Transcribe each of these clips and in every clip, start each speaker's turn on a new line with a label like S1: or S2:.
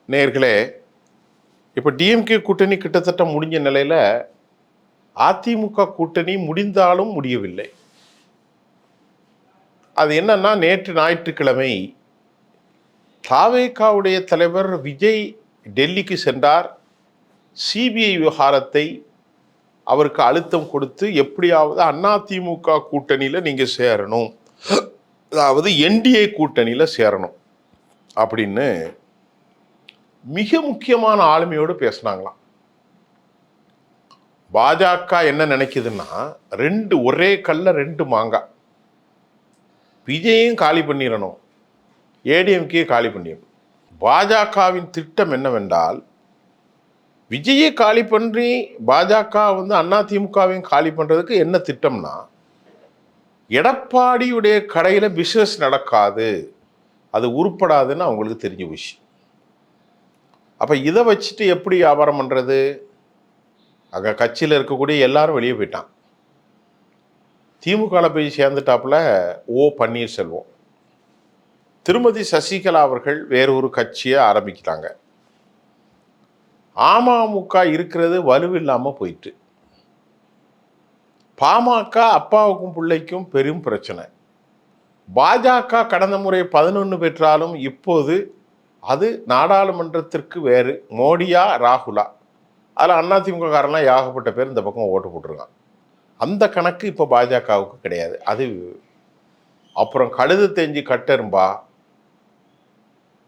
S1: நேயர்களே, இப்போ டிஎம்கே கூட்டணி கிட்டத்தட்ட முடிஞ்ச நிலையில் அதிமுக கூட்டணி முடிந்தாலும் முடியவில்லை. அது என்னன்னா, நேற்று ஞாயிற்றுக்கிழமை தாவேகாவுடைய தலைவர் விஜய் டெல்லிக்கு சென்றார். சிபிஐ விவகாரத்தை அவருக்கு அழுத்தம் கொடுத்து எப்படியாவது அதிமுக கூட்டணியில் நீங்கள் சேரணும், அதாவது என்டிஏ கூட்டணியில் சேரணும் அப்படின்னு மிக முக்கியமான ஆளுமையோடு பேசினாங்களாம். பாஜக என்ன நினைக்குதுன்னா, ஒரே கல்ல ரெண்டு மாங்காய். விஜயையும் காலி பண்ணிடணும், ஏடிஎம்கே காலி பண்ணிடணும். பாஜகவின் திட்டம் என்னவென்றால், விஜயை காலி பண்ணி பாஜக அதிமுகவையும் காலி பண்றதுக்கு என்ன திட்டம்னா, எடப்பாடியுடைய கடையில் பிசினஸ் நடக்காது, அது உருப்படாதுன்னு அவங்களுக்கு தெரிஞ்ச விஷயம். அப்ப இதை வச்சுட்டு எப்படி வியாபாரம் பண்றது? அங்கே கட்சியில் இருக்கக்கூடிய எல்லாரும் வெளியே போயிட்டான். திமுகவில் போய் சேர்ந்துட்டாப்புல பன்னீர்செல்வம். திருமதி சசிகலா அவர்கள் வேறொரு கட்சியை ஆரம்பிக்கிறாங்க. அமமுக இருக்கிறது வலுவில்லாமல் போயிட்டு. பாமக அப்பாவுக்கும் பிள்ளைக்கும் பெரும் பிரச்சனை. பாஜக கடந்த முறை 11 பெற்றாலும் இப்போது அது நாடாளுமன்றத்திற்கு வேறு, மோடியா ராகுலா, அதில் அதிமுக காரெல்லாம் ஏகப்பட்ட பேர் இந்த பக்கம் ஓட்டு போட்டிருக்கான். அந்த கணக்கு இப்போ பாஜகவுக்கு கிடையாது. அது அப்புறம் கழுது தெஞ்சு கட்டெரும்பா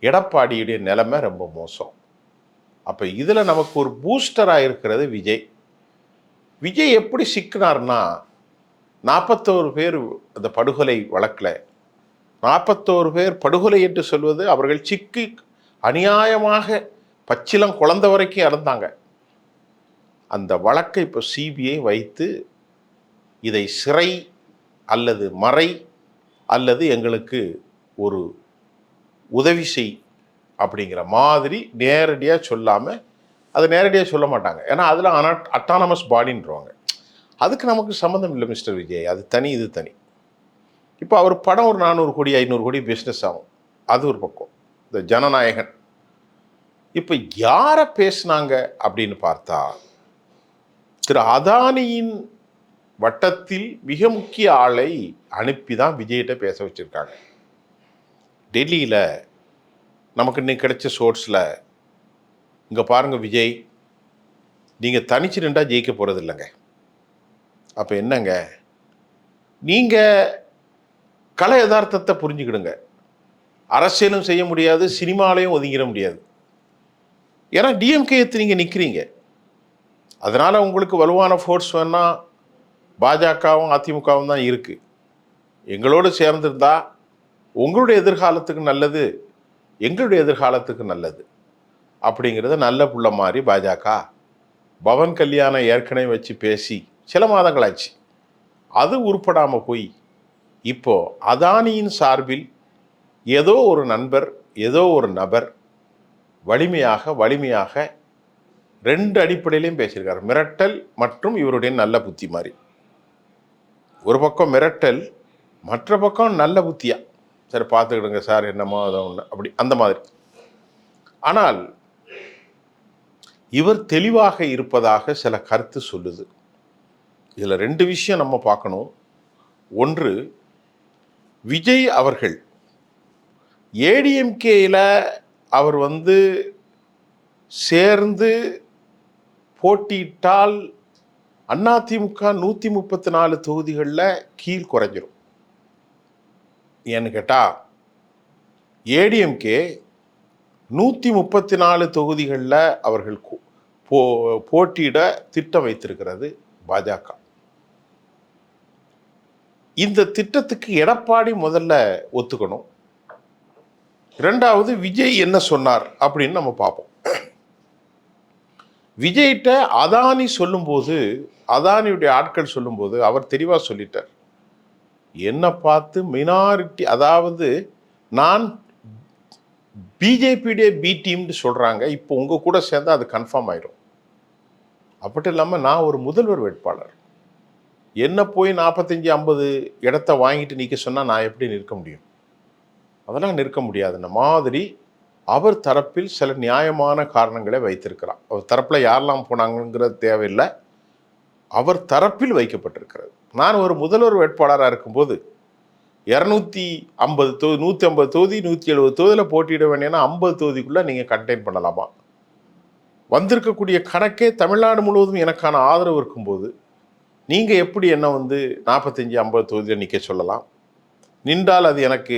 S1: எடப்பாடியுடைய நிலைமை ரொம்ப மோசம். அப்போ இதில் நமக்கு ஒரு பூஸ்டராக இருக்கிறது விஜய். விஜய் எப்படி சிக்கினார்னா, 41 பேர் அந்த படுகொலை வழக்கில் 41 பேர் படுகொலை என்று சொல்வது, அவர்கள் சிக்கி அநியாயமாக பச்சிலம் குழந்தை வரைக்கும் இறந்தாங்க. அந்த வழக்கை இப்போ சிபிஐ வைத்து இதை சிறை அல்லது மறை அல்லது எங்களுக்கு ஒரு உதவி செய் அப்படிங்கிற மாதிரி நேரடியாக சொல்லாமல், அதை நேரடியாக சொல்ல மாட்டாங்க. ஏன்னா அதில் அட்டானமஸ் பாடின்றவாங்க. அதுக்கு நமக்கு சம்மந்தம் இல்லை மிஸ்டர் விஜய், அது தனி இது தனி. இப்போ அவர் படம் ஒரு 400 கோடி 500 கோடி பிஸ்னஸ் ஆகும், அது ஒரு பக்கம். இந்த ஜனநாயகன் இப்போ யாரை பேசினாங்க அப்படின்னு பார்த்தா, திரு அதானியின் வட்டத்தில் மிக முக்கிய ஆளை அனுப்பி தான் விஜய்கிட்ட பேச வச்சுருக்காங்க. டெல்லியில் நமக்கு இன்னைக்கு கிடைச்ச சோர்ஸில், இங்கே பாருங்கள் விஜய், நீங்கள் தனிச்சு நின்றா ஜெயிக்க போகிறது இல்லைங்க. அப்போ என்னங்க, நீங்கள் கலை யதார்த்தத்தை புரிஞ்சுக்கிடுங்க. அரசியலும் செய்ய முடியாது, சினிமாலையும் ஒதுங்கிட முடியாது. ஏன்னா டிஎம்கே எடுத்து நீங்கள் நிற்கிறீங்க. அதனால் உங்களுக்கு வலுவான ஃபோர்ஸ் வேணால் பாஜகவும் அதிமுகவும் தான் இருக்குது. எங்களோடு சேர்ந்திருந்தா உங்களுடைய எதிர்காலத்துக்கு நல்லது, எங்களுடைய எதிர்காலத்துக்கு நல்லது அப்படிங்கிறத நல்ல புள்ள மாதிரி பாஜக பவன் கல்யாணம் ஏற்கனவே வச்சு பேசி சில மாதங்களாச்சு. அது உருப்படாமல் போய் இப்போ அதானியின் சார்பில் ஏதோ ஒரு நண்பர், ஏதோ ஒரு நபர் வலிமையாக 2 அடிப்படையிலையும் பேசியிருக்காரு. மிரட்டல் மற்றும் இவருடைய நல்ல புத்தி மாதிரி. ஒரு பக்கம் மிரட்டல், மற்ற பக்கம் நல்ல புத்தியா, சரி பார்த்துக்கிடுங்க சார், என்னமோ அதை ஒன்று அப்படி அந்த மாதிரி. ஆனால் இவர் தெளிவாக இருப்பதாக சில கருத்து சொல்லுது. இதில் 2 விஷயம் நம்ம பார்க்கணும். ஒன்று, விஜய் அவர்கள் ஏடிஎம்கேயில் அவர் சேர்ந்து போட்டியிட்டால் அதிமுக 134 தொகுதிகளில் கீழ் குறைஞ்சிரும். ஏன்னு கேட்டால், ஏடிஎம்கே 134 தொகுதிகளில் அவர்கள் போட்டியிட திட்டம் வைத்திருக்கிறது பாஜக. இந்த திட்டத்துக்கு எடப்பாடி முதல்ல ஒத்துக்கணும். 2வது, விஜய் என்ன சொன்னார் அப்படின்னு நம்ம பார்ப்போம். விஜய்கிட்ட அதானி சொல்லும்போது, அதானியுடைய ஆட்கள் சொல்லும்போது அவர் தெளிவாக சொல்லிட்டார், என்னை பார்த்து மினாரிட்டி, அதாவது நான் பிஜேபியுடைய பி டீம்னு சொல்கிறாங்க, இப்போ உங்கள் கூட சேர்ந்து அது கன்ஃபார்ம் ஆயிடும். அப்படி இல்லாமல் நான் ஒரு முதல்வர் வேட்பாளர், என்ன போய் 45-50 இடத்த வாங்கிட்டு நிற்க சொன்னால் நான் எப்படி நிற்க முடியும்? அதெல்லாம் நிற்க முடியாதுன்ன மாதிரி அவர் தரப்பில் சில நியாயமான காரணங்களை வைத்திருக்கிறார். அவர் தரப்பில் யாரெல்லாம் போனாங்கிறது தேவையில்லை, அவர் தரப்பில் வைக்கப்பட்டிருக்கிறது. நான் ஒரு முதல்வர் வேட்பாளராக இருக்கும்போது 250 தொகுதி, 150 தொகுதி, 170 தொகுதியில் போட்டியிட வேண்டியனா 50 தொகுதிக்குள்ளே நீங்கள் கண்டெயின் பண்ணலாமா? வந்திருக்கக்கூடிய கணக்கே தமிழ்நாடு முழுவதும் எனக்கான ஆதரவு இருக்கும்போது நீங்கள் எப்படி என்ன 45, 50 தொகுதியில் நிற்க சொல்லலாம்? நின்றால் அது எனக்கு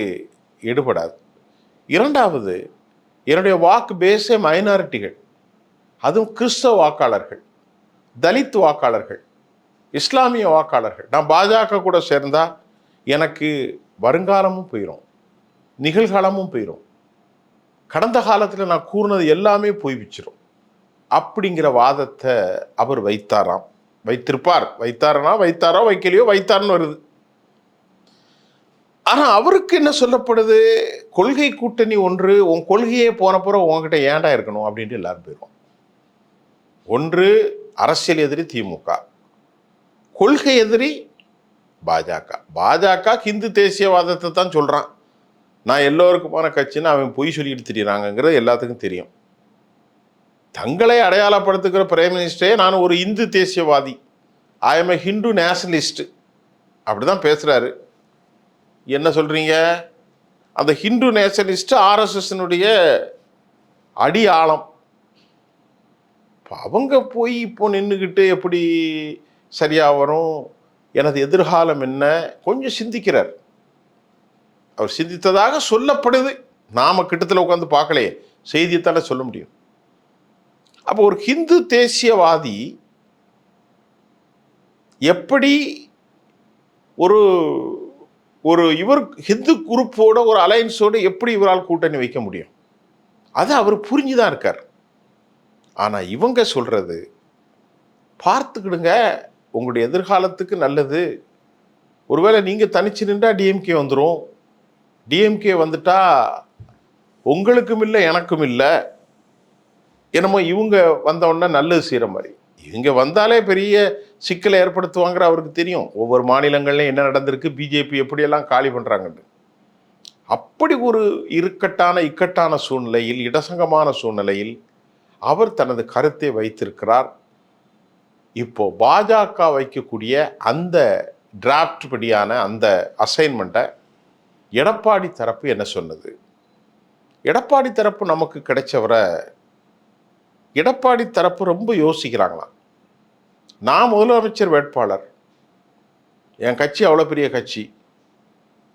S1: எடுபடாது. இரண்டாவது, என்னுடைய வாக்கு பேஸே மைனாரிட்டிகள், அதுவும் கிறிஸ்தவ வாக்காளர்கள், தலித் வாக்காளர்கள், இஸ்லாமிய வாக்காளர்கள். நான் பாஜக கூட சேர்ந்தா எனக்கு வருங்காலமும் போயிடும், நிகழ்காலமும் போயிடும், கடந்த காலத்தில் நான் கூறினது எல்லாமே போய்விச்சிடும் அப்படிங்கிற வாதத்தை அவர் வைத்தாராம். வைத்திருப்பார். வைத்தாரோ வைக்கலையோ, வைத்தார்னு வருது. ஆனால் அவருக்கு என்ன சொல்லப்படுது? கொள்கை கூட்டணி ஒன்று, உன் கொள்கையே போனப்புறம் உங்ககிட்ட ஏண்டா இருக்கணும் அப்படின்ட்டு எல்லாரும் போயிடுவோம். ஒன்று அரசியல் எதிரி திமுக, கொள்கை எதிரி பாஜக. பாஜக ஹிந்து தேசியவாதத்தை தான் சொல்கிறான். நான் எல்லோருக்குமான கட்சின்னு அவன் பொய் சொல்லிட்டு திரிகிறாங்கிறது எல்லாத்துக்கும் தெரியும். தங்களை அடையாளப்படுத்துகிற பிரைம் மினிஸ்டரே நான் ஒரு இந்து தேசியவாதி, I am a Hindu nationalist அப்படி தான் பேசுகிறாரு. என்ன சொல்கிறீங்க? அந்த ஹிந்து நேஷனலிஸ்ட் ஆர்எஸ்எஸ்னுடைய அடி ஆழம். அவங்க போய் இப்போ நின்றுக்கிட்டு எப்படி சரியாக வரும், எனது எதிர்காலம் என்ன, கொஞ்சம் சிந்திக்கிறார். அவர் சிந்தித்ததாக சொல்லப்படுது. நாம் கிட்டத்தில் உட்காந்து பார்க்கலையே, செய்தியத்தால சொல்ல முடியும். அப்போ ஒரு ஹிந்து தேசியவாதி எப்படி ஒரு ஒரு இவர் ஹிந்து குரூப்போட ஒரு அலையன்ஸோடு எப்படி இவரால் கூட்டணி வைக்க முடியும்? அது அவர் புரிஞ்சுதான் இருக்கார். ஆனால் இவங்க சொல்றது, பார்த்துக்கிடுங்க, உங்களுடைய எதிர்காலத்துக்கு நல்லது. ஒருவேளை நீங்கள் தனிச்சு நின்றா டிஎம்கே வந்துடும், டிஎம்கே வந்துட்டா உங்களுக்கும் இல்லை எனக்கும் இல்லை, என்னமோ இவங்க வந்தோடனே நல்லது செய்கிற மாதிரி. இவங்க வந்தாலே பெரிய சிக்கலை ஏற்படுத்துவாங்கிற அவருக்கு தெரியும். ஒவ்வொரு மாநிலங்கள்லையும் என்ன நடந்திருக்கு, பிஜேபி எப்படியெல்லாம் காலி பண்ணுறாங்கன்னு. அப்படி ஒரு இக்கட்டான சூழ்நிலையில், இடசங்கமான சூழ்நிலையில் அவர் தனது கருத்தை வைத்திருக்கிறார். இப்போ பாஜக வைக்கக்கூடிய அந்த டிராஃப்ட் படியான அந்த அசைன்மெண்ட்டை எடப்பாடி தரப்பு என்ன சொன்னது? எடப்பாடி தரப்பு நமக்கு கிடைச்சவரை எடப்பாடி தரப்பு ரொம்ப யோசிக்கிறாங்களாம். நான் முதலமைச்சர் வேட்பாளர், என் கட்சி அவ்வளோ பெரிய கட்சி,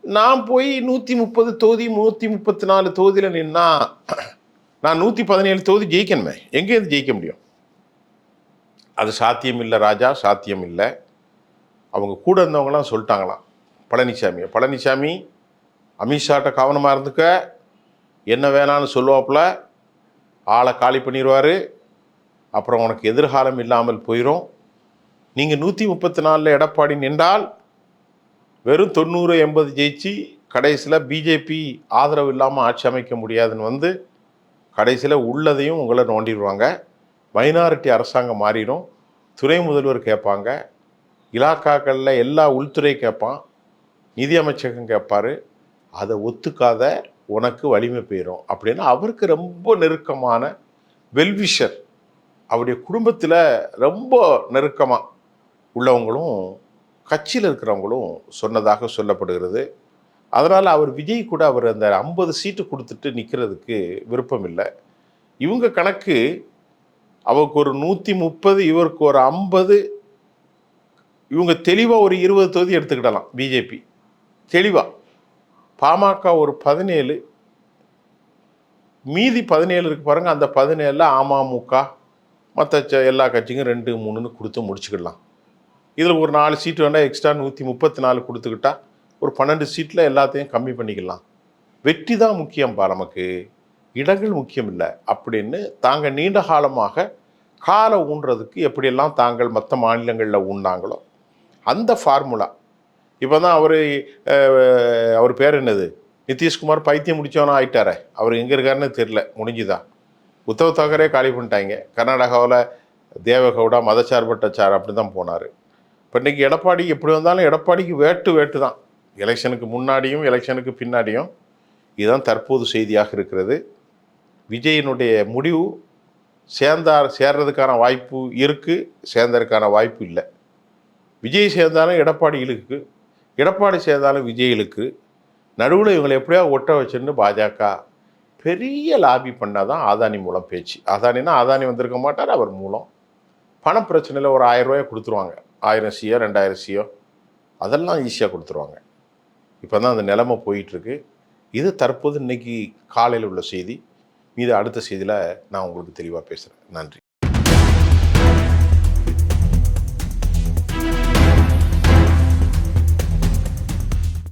S1: நான் போய் 130 தொகுதி 134 தொகுதியில் நின்னா நான் 117 தொகுதி ஜெயிக்கணுமே, எங்கேருந்து ஜெயிக்க முடியும்? அது சாத்தியம் இல்லை ராஜா, சாத்தியம் இல்லை. அவங்க கூட இருந்தவங்களாம் சொல்லிட்டாங்களாம் பழனிசாமி அமித்ஷாட்ட கவனமாக இருந்துக்க, என்ன வேணான்னு சொல்லுவாப்புல, ஆளை காலி பண்ணிடுவார், அப்புறம் உனக்கு எதிர்காலம் இல்லாமல் போயிடும். நீங்கள் 134 எடப்பாடி நின்றால் வெறும் 90-80 ஜெயிச்சு கடைசியில் பிஜேபி ஆதரவு இல்லாமல் ஆட்சி அமைக்க முடியாதுன்னு கடைசியில் உள்ளதையும் உங்களை நோண்டிடுவாங்க. மைனாரிட்டி அரசாங்கம் மாறிடும், துணை முதல்வர் கேட்பாங்க, இலாக்காக்களில் எல்லா உள்துறை கேட்பான், நிதி அமைச்சகம் கேட்பார், அதை ஒத்துக்காத உனக்கு வலிமை போயிடும் அப்படின்னு அவருக்கு ரொம்ப நெருக்கமான வெல்விஷர், அவருடைய குடும்பத்தில் ரொம்ப நெருக்கமாக உள்ளவங்களும் கட்சியில் இருக்கிறவங்களும் சொன்னதாக சொல்லப்படுகிறது. அதனால் அவர் விஜய் கூட அவர் அந்த 50 சீட்டு கொடுத்துட்டு நிற்கிறதுக்கு விருப்பம் இல்லை. இவங்க கணக்கு அவருக்கு ஒரு 130, இவருக்கு ஒரு 50, இவங்க தெளிவாக ஒரு 20 தொகுதி எடுத்துக்கிடலாம். பிஜேபி தெளிவாக, பாமக ஒரு 17, மீதி 17 இருக்கு பாருங்க. அந்த 17 அமமுக மற்ற எல்லா கட்சிக்கும் 2, 3ன்னு கொடுத்து முடிச்சுக்கிடலாம். இதில் ஒரு 4 சீட்டு வேண்டாம் எக்ஸ்ட்ரா 134 கொடுத்துக்கிட்டா ஒரு 12 சீட்டில் எல்லாத்தையும் கம்மி பண்ணிக்கலாம். வெற்றி தான் முக்கியம்பா, நமக்கு இடங்கள் முக்கியம் இல்லை அப்படின்னு தாங்க நீண்ட காலமாக காலை ஊன்றதுக்கு எப்படியெல்லாம் தாங்கள் மற்ற மாநிலங்களில் ஊன்னாங்களோ அந்த ஃபார்முலா. இப்போ தான் அவர் பேர் என்னது, நிதிஷ்குமார் பைத்தியம் முடித்தவனா ஆயிட்டாரே, அவர் எங்கே இருக்காருன்னு தெரில, முடிஞ்சுதான். உத்தவ் தாக்கரே காலி பண்ணிட்டாங்க. கர்நாடகாவில் தேவகவுடா மதச்சார்பற்ற அப்படி தான் போனார். இப்போ இன்றைக்கி எடப்பாடி எப்படி வந்தாலும் எடப்பாடிக்கு வேட்டு தான், எலெக்ஷனுக்கு முன்னாடியும் எலெக்ஷனுக்கு பின்னாடியும். இதுதான் தற்போது செய்தியாக இருக்கிறது. விஜயினுடைய முடிவு சேர்றதுக்கான வாய்ப்பு இருக்குது, சேர்ந்ததுக்கான வாய்ப்பு இல்லை. விஜய் சேர்ந்தாலும் எடப்பாடி இழுக்கு, எடப்பாடி சேர்ந்தாலும் விஜய் இழுக்கு. நடுவில் இவங்களை எப்படியா ஒட்ட வச்சுன்னு பாஜக பெரிய லாபி பண்ணால் தான் அதானி மூலம் பேச்சு. அதானினா அதானி வந்திருக்க மாட்டார், அவர் மூலம் பண பிரச்சனையில் ஒரு 1000 ரூபாயை கொடுத்துருவாங்க. 1000 சியோ 2000 சியோ அதெல்லாம் ஈஸியாக கொடுத்துருவாங்க. இப்போ தான் அந்த நிலைமை போயிட்டுருக்கு. இது தற்போது இன்னைக்கு காலையில் உள்ள செய்தி. மீது அடுத்த செய்தியில் நான் உங்களுக்கு தெளிவாக பேசுகிறேன். நன்றி.